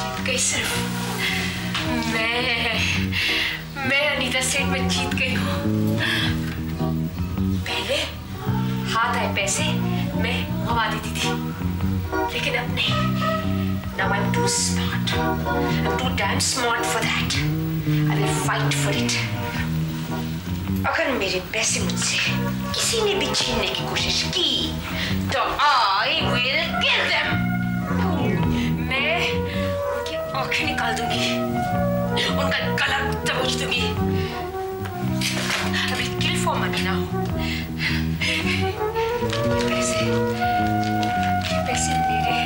जीत गई सिर्फ मैं अनीता सेठ में जीत गई हूँ। पहले हाथ आए पैसे मैं गवा देती थी, लेकिन अब नहीं। Now I'm too smart. I'm too damn smart for that. I will fight for it. अगर मेरे पैसे मुझसे किसी ने भी छीनने की कोशिश की तो I will kill them. मैं उनकी आंखें निकाल दूंगी, उनका गला दबोच दूंगी। I will kill for money now. पैसे मेरे।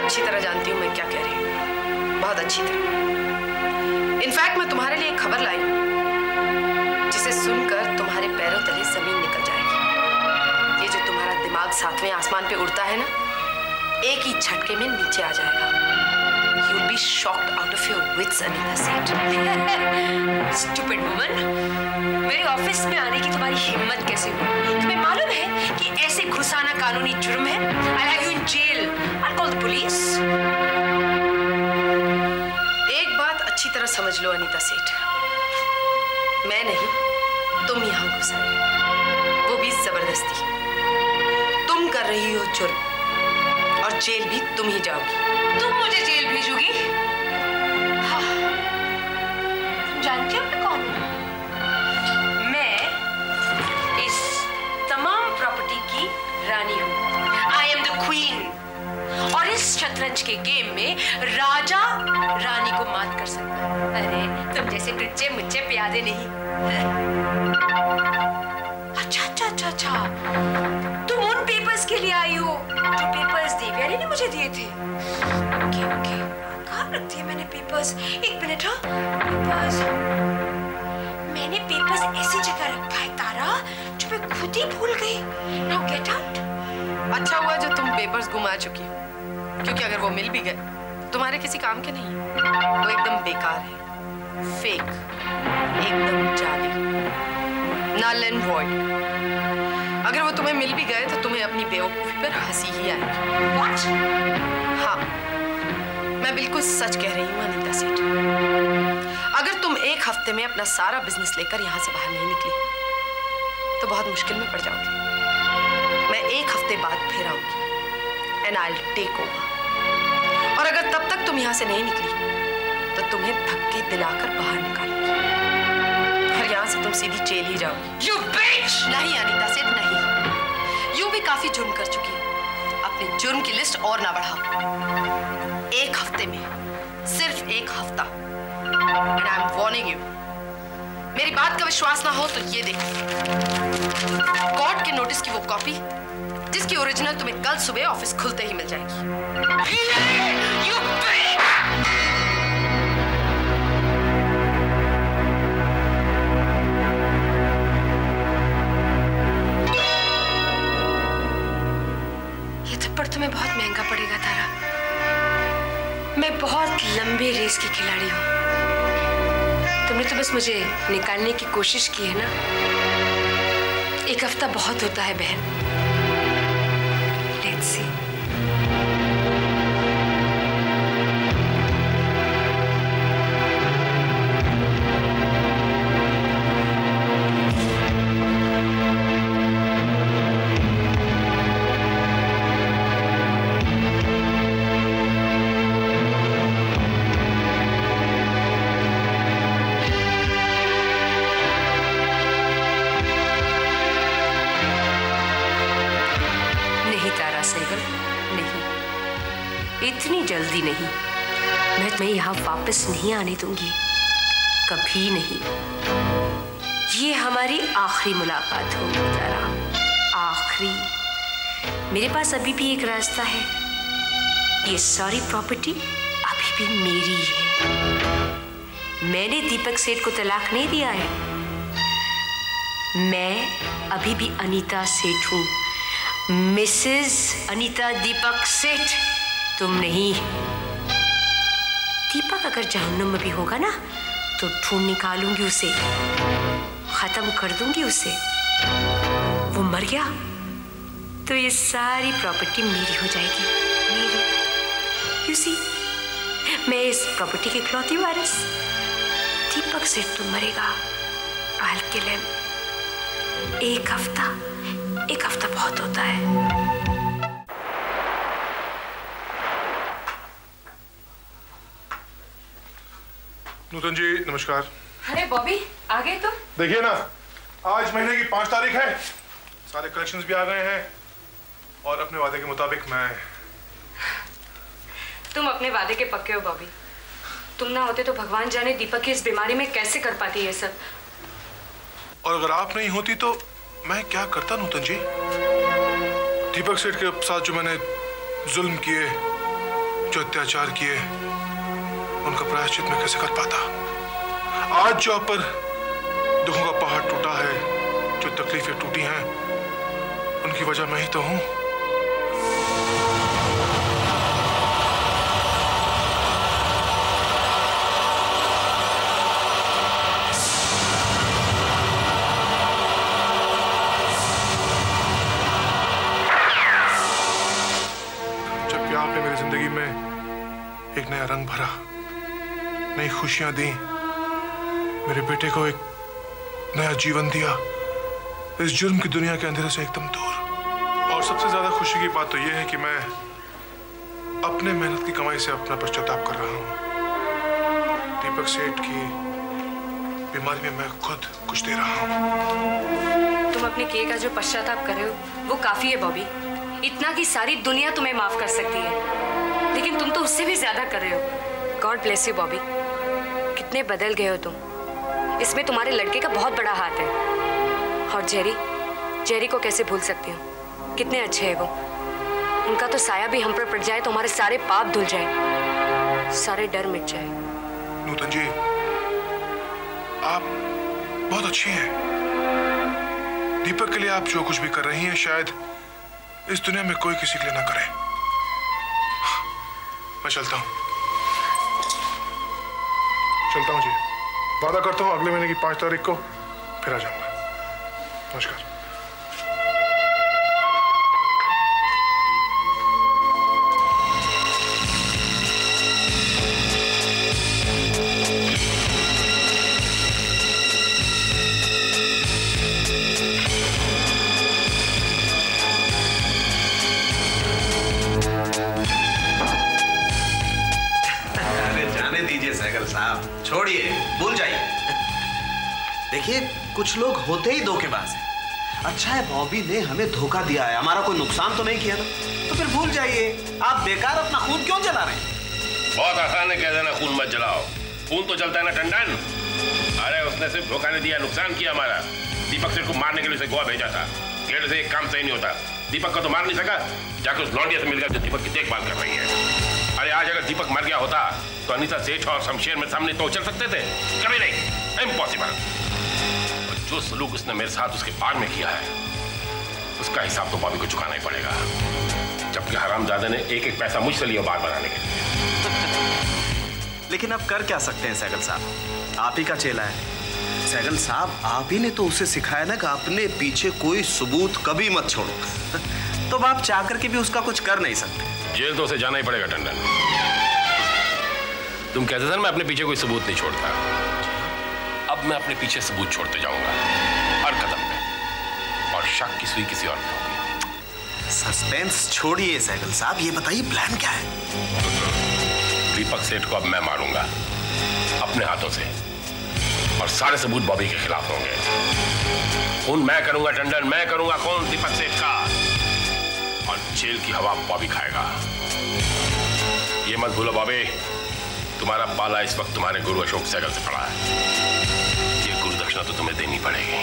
अच्छी तरह जानती हूँ मैं क्या कह रही हूँ, बहुत अच्छी तरह। इनफैक्ट मैं तुम्हारे लिए एक खबर लाई जिसे सुनकर तुम्हारे पैरों तले जमीन निकल जाएगी। ये जो तुम्हारा दिमाग 7वें आसमान पे उड़ता है ना, एक ही झटके में नीचे आ जाएगा। You will be shocked out of your wits, Anita Seth. Stupid woman. मेरे ऑफिस में आने की तुम्हारी हिम्मत कैसे हुई? तुम्हें मालूम है कि ऐसे घुसाना कानूनी जुर्म है? I'll have you in jail. I'll call the police. एक बात अच्छी तरह समझ लो अनीता सेठ, मैं नहीं, तुम यहाँ घुसा रही, वो भी जबरदस्ती। तुम कर रही हो जुर्म और जेल भी तुम ही जाओगी। तुम मुझे जेल भेजोगी? हाँ। तुम जानती हो मैं कौन हूँ? मैं इस तमाम प्रॉपर्टी की रानी हूँ। I am the queen. और इस शतरंज के गेम में राजा रानी को मात कर सकता है। अरे तुम जैसे टुच्चे मुच्चे प्यादे नहीं। अच्छा। तुम उन पेपर्स के लिए आई हो जो पेपर्स देवयानी ने मुझे दिए थे। ओके। कहाँ रख दिए मैंने पेपर्स? एक मिनट। हाँ, पेपर्स। मैंने पेपर्स ऐसी जगह रखा है तारा जो मैं खुद ही भूल गई। Now get out. अच्छा हुआ जो तुम पेपर्स गुमा चुकी हो, क्योंकि अगर वो मिल भी गए तुम्हारे किसी काम के नहीं। वो एकदम बेकार है, फेक, एकदम जाली, null and void। अगर वो तुम्हें मिल भी गए तो तुम्हें अपनी बेवकूफी पर हंसी ही आएगी। What? हाँ, मैं बिल्कुल सच कह रही हूँ अनीता सेठ। अगर तुम एक हफ्ते में अपना सारा बिजनेस लेकर यहाँ से बाहर नहीं निकली तो बहुत मुश्किल में पड़ जाओगी। मैं एक हफ्ते बाद फिर आऊंगी and I'll take over। और अगर तब तक तुम यहाँ से नहीं निकली तो तुम्हें धक्के दिलाकर बाहर निकालूंगी और यहाँ से तुम सीधी जेल ही जाओगी। You bitch! नहीं अनीता सेठ, नहीं। यूं भी काफी जुर्म कर चुकी हो, अपने जुर्म की लिस्ट और ना बढ़ाओ। एक हफ्ते में, सिर्फ एक हफ्ता। And I'm warning you। मेरी बात का विश्वास ना हो तो ये देखो, कोर्ट के नोटिस की वो कॉपी जिसकी ओरिजिनल तुम्हें कल सुबह ऑफिस खुलते ही मिल जाएगी। You bitch! पर तुम्हें बहुत महंगा पड़ेगा तारा। मैं बहुत लंबे रेस की खिलाड़ी हूँ। तुमने तो बस मुझे निकालने की कोशिश की है ना। एक हफ्ता बहुत होता है बहन। Let's see. इतनी जल्दी नहीं। मैं यहाँ वापस नहीं आने दूंगी, कभी नहीं। ये हमारी आखिरी मुलाकात होगी तारा, आखिरी। मेरे पास अभी भी एक रास्ता है। ये सारी प्रॉपर्टी अभी भी मेरी है। मैंने दीपक सेठ को तलाक नहीं दिया है। मैं अभी भी अनीता सेठ हूँ, मिसेस अनीता दीपक सेठ, तुम नहीं। दीपक अगर जहन्नुम में भी होगा ना तो ढूंढ निकालूंगी उसे, खत्म कर दूंगी उसे। वो मर गया तो ये सारी प्रॉपर्टी मेरी हो जाएगी, मेरी। यू सी, मैं इस प्रॉपर्टी के इकलौती वारिस। दीपक सेठ तो मरेगा, I'll kill him। एक हफ्ता बहुत होता है। नूतन जी नमस्कार। अरे बॉबी आ गए तुम? देखिए ना, आज महीने की 5 तारीख है, सारे कलेक्शंस भी आ गए हैं और अपने वादे के मुताबिक मैं। तुम अपने वादे के पक्के हो बॉबी। तुम ना होते तो भगवान जाने दीपक की इस बीमारी में कैसे कर पाती ये सब। और अगर आप नहीं होती तो मैं क्या करता नूतन जी? दीपक सेठ के साथ जो मैंने जुल्म किए, जो अत्याचार किए, उनका प्रायश्चित मैं कैसे कर पाता? आज जो आप पर दुखों का पहाड़ टूटा है, जो तकलीफें टूटी हैं, उनकी वजह मैं ही तो हूं। जबकि आपने मेरी जिंदगी में एक नया रंग भरा, नई खुशियां दी, मेरे बेटे को एक नया जीवन दिया, इस जुर्म की दुनिया के अंधेरे से एकदम दूर। और सबसे ज्यादा खुशी की बात तो यह है कि मैं अपने मेहनत की कमाई से अपना पश्चाताप कर रहा हूं। दीपक सेठ की बीमारी में मैं खुद कुछ दे रहा हूं। तुम अपने किए का जो पश्चाताप कर रहे हो वो काफी है बॉबी। इतना कि सारी दुनिया तुम्हें माफ कर सकती है, लेकिन तुम तो उससे भी ज्यादा कर रहे हो। God bless you Bobby. कितने बदल गए हो तुम, इसमें तुम्हारे लड़के का बहुत बड़ा हाथ है। और जेरी को कैसे भूल सकती हूँ, कितने अच्छे हैं वो। उनका तो साया भी हम पर पड़ जाए तो हमारे सारे पाप धुल जाए, सारे डर मिट जाए। नूतन जी आप बहुत अच्छी हैं। दीपक के लिए आप जो कुछ भी कर रही हैं शायद इस दुनिया में कोई किसी के लिए ना करे। मैं चलता हूँ जी। वादा करता हूँ अगले महीने की 5 तारीख को फिर आ जाऊंगा। नमस्कार। छोड़िए, भूल जाइए। देखिए कुछ लोग होते ही धोखेबाज हैं। अच्छा है बॉबी ने हमें धोखा दिया है, हमारा कोई नुकसान तो नहीं किया ना, तो फिर भूल जाइए। आप बेकार अपना खून क्यों जला रहे हैं? बहुत आसान है कह देना खून मत जलाओ, खून तो चलता है ना टंडन। अरे उसने सिर्फ धोखा नहीं दिया, नुकसान किया हमारा। दीपक सेठ को मारने के लिए उसे गोवा भेजा था, गेट से एक काम सही नहीं होता। दीपक को तो मार नहीं सका, जाकर उस लौंडिया से मिल गया जो दीपक की देखभाल कर रही है। अरे आज अगर दीपक मर गया होता तो अनीता सेठ और शमशेर में सामने तो चल सकते थे? कभी नहीं, इम्पॉसिबल। और जो सलूक उसने मेरे साथ उसके बाद में किया है उसका हिसाब तो बॉबी को चुकाना ही पड़ेगा। जबकि हरामजादे ने एक एक पैसा मुझसे लिया बाल बनाने के लिए। लेकिन अब कर क्या सकते हैं सहगल साहब, आप ही का चेला है। सहगल साहब आप ही ने तो उसे सिखाया ना कि अपने पीछे कोई सबूत कभी मत छोड़ो। तो आप चाह करके भी उसका कुछ कर नहीं सकते। जेल तो उसे जाना ही पड़ेगा टंडन। तुम कहते थे ना मैं अपने पीछे कोई सबूत नहीं छोड़ता, अब मैं अपने पीछे सबूत छोड़ते जाऊंगा हर कदम पे, और शक की सुई किसी और पे होगी। सस्पेंस छोड़िए सहगल साहब, ये बताइए प्लान क्या है? दीपक सेठ को अब मैं मारूंगा अपने हाथों से, और सारे सबूत बॉबी के खिलाफ होंगे। खून मैं करूंगा टंडन, मैं करूंगा खून दीपक सेठ का, और जेल की हवा बॉबी खाएगा। ये मत भूलो बॉबी, तुम्हारा पाला इस वक्त तुम्हारे गुरु अशोक सहगल से पड़ा है। ये गुरु दक्षिणा तो तुम्हें देनी पड़ेगी।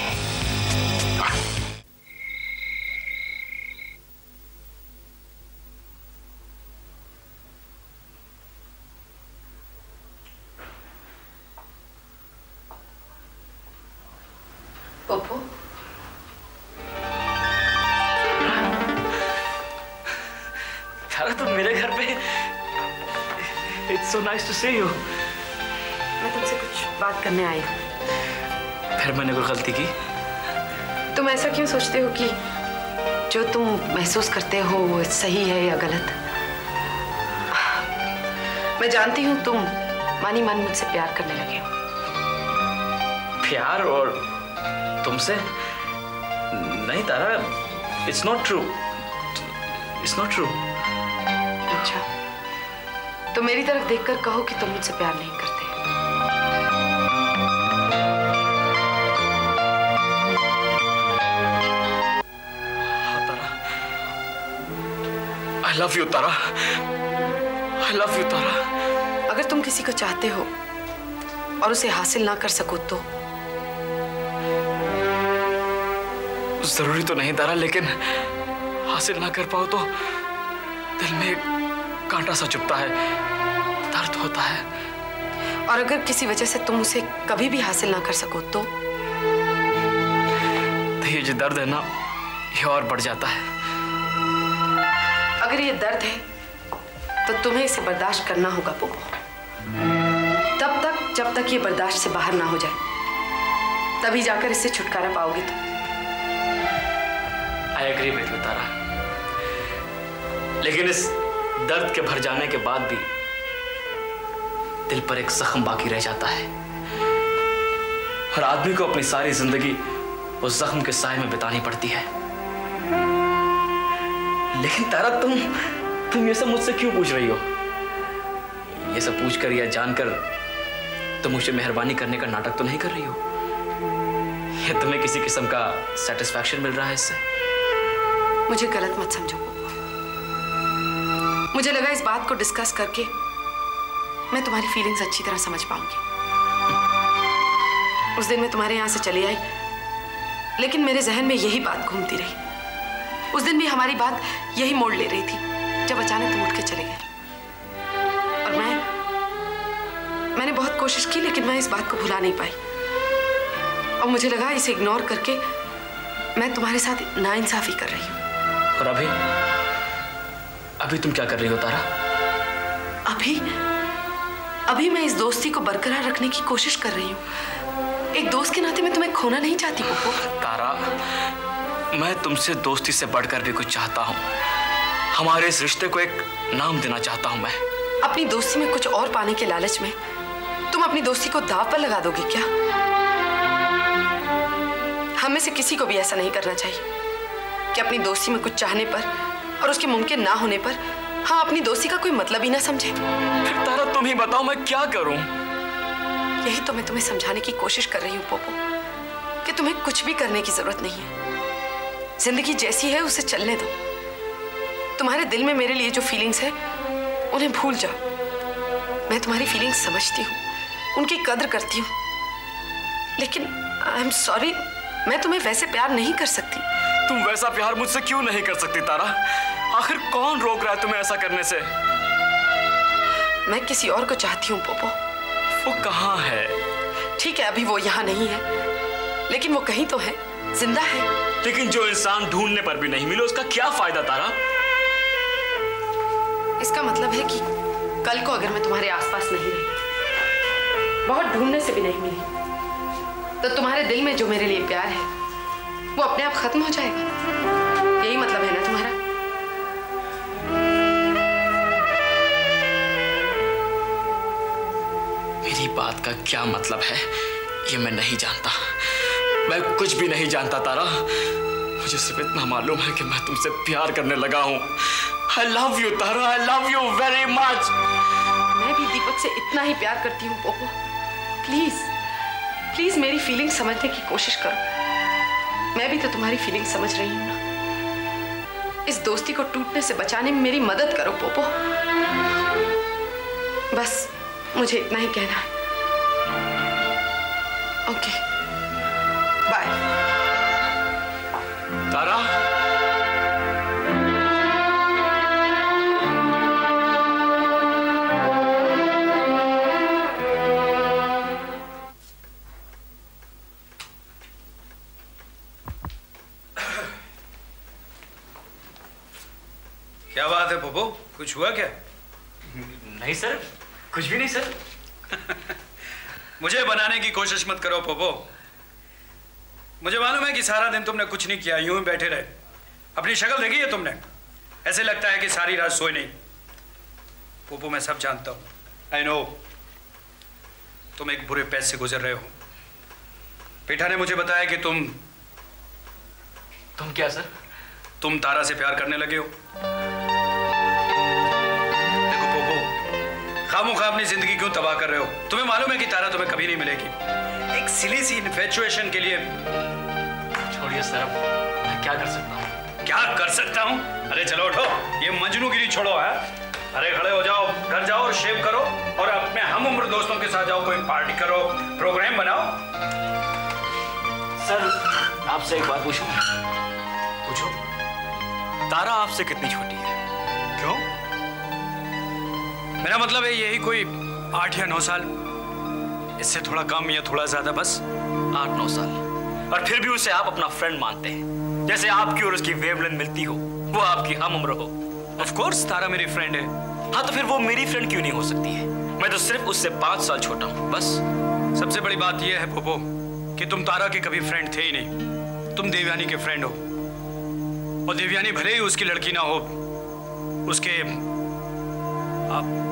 पोपो, तारा तुम मेरे घर पे। It's so nice to see you. मैं तुमसे कुछ बात करने आई हूँ। फिर मैंने कोई गलती की? तुम ऐसा क्यों सोचते हो कि जो तुम महसूस करते हो वो सही है या गलत? मैं जानती हूँ तुम मानी मन मुझसे प्यार करने लगे हो। प्यार? और तुमसे? नहीं तारा, it's not true. It's not true. अच्छा, तो मेरी तरफ देखकर कहो कि तुम मुझसे प्यार नहीं करते। हाँ तारा, I love you Tara, I love you तारा। अगर तुम किसी को चाहते हो और उसे हासिल ना कर सको तो? जरूरी तो नहीं तारा, लेकिन हासिल ना कर पाओ तो दिल में एक कांटा सा चुभता है, दर्द होता है। और अगर किसी वजह से तुम उसे कभी भी हासिल ना कर सको तो ये जो दर्द है ना, ये और बढ़ जाता है। अगर ये दर्द है तो तुम्हें इसे बर्दाश्त करना होगा पोपो, तब तक जब तक ये बर्दाश्त से बाहर ना हो जाए, तभी जाकर इससे छुटकारा पाओगे तुम। I agree with you तारा, लेकिन इस दर्द के भर जाने के बाद भी दिल पर एक जख्म बाकी रह जाता है। हर आदमी को अपनी सारी जिंदगी उस जख्म के साए में बितानी पड़ती है। लेकिन तारा तुम ये सब मुझसे क्यों पूछ रही हो? ये सब पूछकर या जानकर तुम मुझे मेहरबानी करने का नाटक तो नहीं कर रही हो? या तुम्हें किसी किस्म का सेटिस्फैक्शन मिल रहा है इससे? मुझे गलत मत समझो पोपो। मुझे लगा इस बात को डिस्कस करके मैं तुम्हारी फीलिंग्स अच्छी तरह समझ पाऊंगी। उस दिन मैं तुम्हारे यहाँ से चली आई, लेकिन मेरे जहन में यही बात घूमती रही। उस दिन भी हमारी बात यही मोड़ ले रही थी जब अचानक तुम उठ के चले गए। और मैंने बहुत कोशिश की, लेकिन मैं इस बात को भुला नहीं पाई। और मुझे लगा इसे इग्नोर करके मैं तुम्हारे साथ नाइंसाफी कर रही हूँ। और अभी तुम क्या कर रही हो तारा? अभी मैं इस दोस्ती को बरकरार रखने की कोशिश कर रही हूँ। एक दोस्त के नाते मैं तुम्हें खोना नहीं चाहती पोपो। तारा, मैं तुमसे दोस्ती से बढ़कर भी कुछ चाहता हूँ। हमारे इस रिश्ते को एक नाम देना चाहता हूँ मैं। अपनी दोस्ती में कुछ और पाने के लालच में तुम अपनी दोस्ती को दांव पर लगा दोगे क्या? हम में से किसी को भी ऐसा नहीं करना चाहिए कि अपनी दोस्ती में कुछ चाहने पर और उसके मुमकिन ना होने पर हम अपनी दोस्ती का कोई मतलब ही ना समझे। फिर तारा तुम ही बताओ मैं क्या करूं? यही तो मैं तुम्हें समझाने की कोशिश कर रही हूँ पोपो, कि तुम्हें कुछ भी करने की जरूरत नहीं है। जिंदगी जैसी है उसे चलने दो। तुम्हारे दिल में मेरे लिए जो फीलिंग्स है उन्हें भूल जाओ। मैं तुम्हारी फीलिंग्स समझती हूँ, उनकी कदर करती हूँ, लेकिन आई एम सॉरी, मैं तुम्हें वैसे प्यार नहीं कर सकती। तुम वैसा प्यार मुझसे क्यों नहीं कर सकती तारा? आखिर कौन रोक रहा है तुम्हें ऐसा करने से? मैं किसी और को चाहती हूँ पोपो। वो कहाँ है? ठीक है, अभी वो यहाँ नहीं है, लेकिन वो कहीं तो है, जिंदा है। लेकिन जो इंसान ढूंढने पर भी नहीं मिले उसका क्या फायदा तारा? इसका मतलब है कि कल को अगर मैं तुम्हारे आसपास नहीं रही, बहुत ढूंढने से भी नहीं मिली, तो तुम्हारे दिल में जो मेरे लिए प्यार है वो अपने आप खत्म हो जाएगा। यही मतलब है ना तुम्हारा? मेरी बात का क्या मतलब है ये मैं नहीं जानता। मैं कुछ भी नहीं जानता तारा। मुझे सिर्फ इतना मालूम है कि मैं तुमसे प्यार करने लगा हूं। I love you Tara, I love you very much। मैं भी दीपक से इतना ही प्यार करती हूँ पोपो। प्लीज प्लीज मेरी फीलिंग समझने की कोशिश करो। मैं भी तो तुम्हारी फीलिंग समझ रही हूँ ना। इस दोस्ती को टूटने से बचाने में मेरी मदद करो पोपो। बस मुझे इतना ही कहना है। Okay, bye. तारा, क्या बात है पोपो, कुछ हुआ क्या? नहीं सर, कुछ भी नहीं सर। मुझे बनाने की कोशिश मत करो पोपो। मुझे मालूम है कि सारा दिन तुमने कुछ नहीं किया, यूं ही बैठे रहे। अपनी शक्ल देखी है तुमने? ऐसे लगता है कि सारी रात सोए नहीं। पोपो मैं सब जानता हूं, आई नो। तुम एक बुरे पैर से गुजर रहे हो। पेठा ने मुझे बताया कि तुम क्या सर? तुम तारा से प्यार करने लगे हो। देखो पोपो, खामोखा अपनी जिंदगी क्यों तबाह कर रहे हो? तुम्हें मालूम है कि तारा तुम्हें कभी नहीं मिलेगी। एक सिली सी इन्फेचुएशन के लिए। छोड़िए सर, अब मैं क्या कर सकता हूँ? क्या कर सकता हूँ? अरे चलो उठो, ये मजनूगिरी छोड़ो है। अरे खड़े हो जाओ, घर जाओ और शेव करो और अपने हम उम्र दोस्तों के साथ जाओ, कोई पार्टी करो, प्रोग्राम बनाओ। सर आपसे एक बात पूछूं? पूछो। तारा आपसे कितनी छोटी है? क्यों? मेरा मतलब है यही कोई 8 या 9 साल, इससे थोड़ा कम या थोड़ा ज्यादा, बस 8-9 साल। और फिर भी उसे आप अपना फ्रेंड मानते हैं, जैसे आपकी और उसकी वेवलेंथ मिलती हो, वो आपकी हम उम्र हो। ऑफ कोर्स तारा मेरी फ्रेंड है। हाँ तो फिर वो मेरी फ्रेंड क्यों नहीं हो सकती है? मैं तो सिर्फ उससे 5 साल छोटा हूँ, बस। सबसे बड़ी बात यह है पोपो कि तुम तारा के कभी फ्रेंड थे ही नहीं। तुम देवयानी के फ्रेंड हो, और देवयानी भले ही उसकी लड़की ना हो, उसके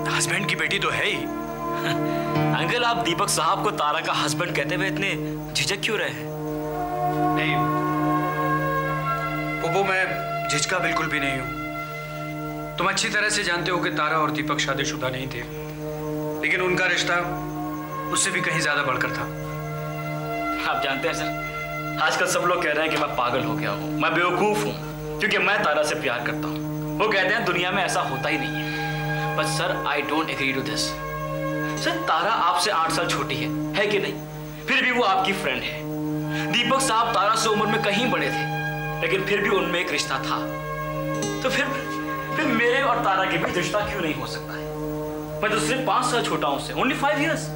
हस्बैंड की बेटी तो है ही। अंकल, आप दीपक साहब को तारा का हस्बैंड कहते हुए इतने झिझक क्यों रहे हैं? नहीं पोपो, मैं झिझका बिल्कुल भी नहीं हूं। तुम अच्छी तरह से जानते हो कि तारा और दीपक शादीशुदा नहीं थे, लेकिन उनका रिश्ता उससे भी कहीं ज्यादा बढ़कर था। आप जानते हैं सर, आजकल सब लोग कह रहे हैं कि मैं पागल हो गया हूँ, मैं बेवकूफ हूँ, क्योंकि मैं तारा से प्यार करता हूँ। वो कहते हैं दुनिया में ऐसा होता ही नहीं है। But sir, I don't agree to this. Sir, Tara आपसे 8 साल छोटी है कि नहीं? फिर भी वो आपकी फ्रेंड है। दीपक साहब तारा से उम्र में कहीं बड़े थे, लेकिन फिर भी उनमें एक रिश्ता था। तो फिर मेरे और तारा के बीच रिश्ता क्यों नहीं हो सकता है? मैं तो सिर्फ 5 साल छोटा हूं उससे, ओनली 5 years।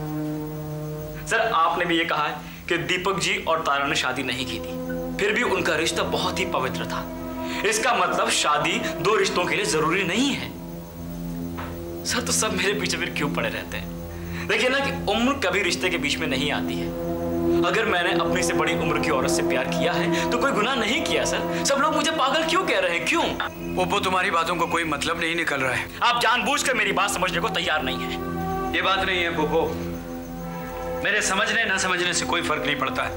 सर, आपने भी ये कहा है कि दीपक जी और तारा ने शादी नहीं की थी, फिर भी उनका रिश्ता बहुत ही पवित्र था। इसका मतलब शादी 2 रिश्तों के लिए जरूरी नहीं है। सर, तो सब मेरे पीछे फिर क्यों पड़े रहते हैं? देखिए ना कि उम्र कभी रिश्ते के बीच में नहीं आती है। अगर मैंने अपनी से बड़ी उम्र की औरत से प्यार किया है तो कोई गुनाह नहीं किया। सर, सब लोग मुझे पागल क्यों कह रहे हैं? क्यों? पोपो, तुम्हारी बातों को कोई मतलब नहीं निकल रहा है। आप जानबूझकर मेरी बात समझने को तैयार नहीं है। ये बात नहीं है पोपो, मेरे समझने ना समझने से कोई फर्क नहीं पड़ता है,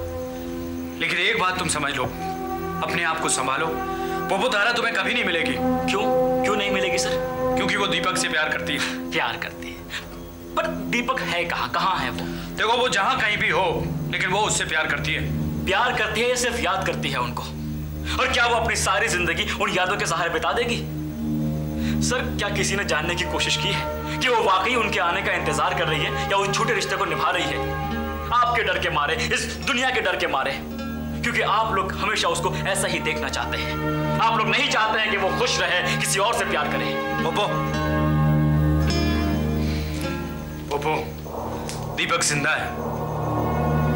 लेकिन एक बात तुम समझ लो, अपने आप को संभालो। पोपो, तारा तुम्हें कभी नहीं मिलेगी। क्यों नहीं मिलेगी सर? क्योंकि वो दीपक से प्यार करती है। प्यार करती है? पर दीपक है कहाँ है वो? देखो, वो जहां कहीं भी हो, लेकिन वो उससे प्यार करती है। प्यार करती है या सिर्फ याद करती है उनको? और क्या वो अपनी सारी जिंदगी उन यादों के सहारे बिता देगी? सर, क्या किसी ने जानने की कोशिश की है कि वो वाकई उनके आने का इंतजार कर रही है या उस छोटे रिश्ते को निभा रही है? आपके डर के मारे, इस दुनिया के डर के मारे, क्योंकि आप लोग हमेशा उसको ऐसा ही देखना चाहते हैं। आप लोग नहीं चाहते हैं कि वो खुश रहे, किसी और से प्यार करे। पोपो, दीपक जिंदा है।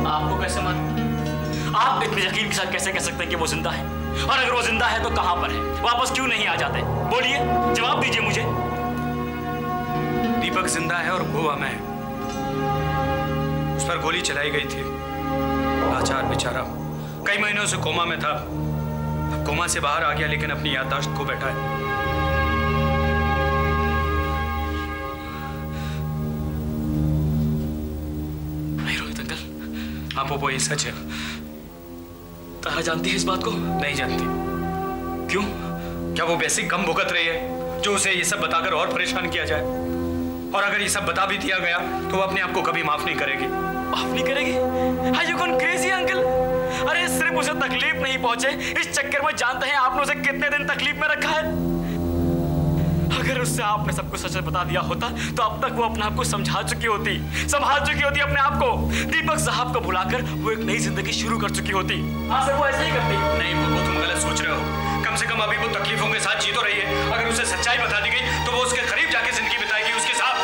आपको कैसे मालूम? आप इतने यकीन के साथ कैसे कह सकते हैं कि वो जिंदा है? और अगर वो जिंदा है तो कहां पर है? वापस क्यों नहीं आ जाते? बोलिए, जवाब दीजिए मुझे। दीपक जिंदा है और गोवा में है। उस पर गोली चलाई गई थी। लाचार बेचारा कई महीनों से कोमा में था। अब कोमा से बाहर आ गया, लेकिन अपनी याददाश्त खो बैठा है। हाँ पोपो, ये सच है। तारा जानती है इस बात को? नहीं जानती। क्यों? क्या वो वैसी गम भुगत रही है जो उसे ये सब बताकर और परेशान किया जाए? और अगर ये सब बता भी दिया गया तो वो अपने आप को कभी माफ नहीं करेगी। माफ नहीं करेगी? Are you gone crazy, uncle? अरे सिर्फ उसे तकलीफ नहीं पहुंचे, इस चक्कर में जानते हैं आपने उसे कितने दिन तकलीफ में रखा है? अगर उससे आपने सब कुछ सच बता दिया होता तो अब तक वो अपने आप को समझा चुकी होती, संभाल चुकी होती अपने आप को। दीपक साहब को बुलाकर वो एक नई जिंदगी शुरू कर चुकी होती। हाँ सर, वो ऐसे ही करती। नहीं पप्पू, तुम गलत सोच रहे हो। कम से कम अभी वो तकलीफों के साथ जी तो रही है। अगर उसे सच्चाई बता दी गई तो वो उसके करीब जाके जिंदगी बिताएगी उसके साथ।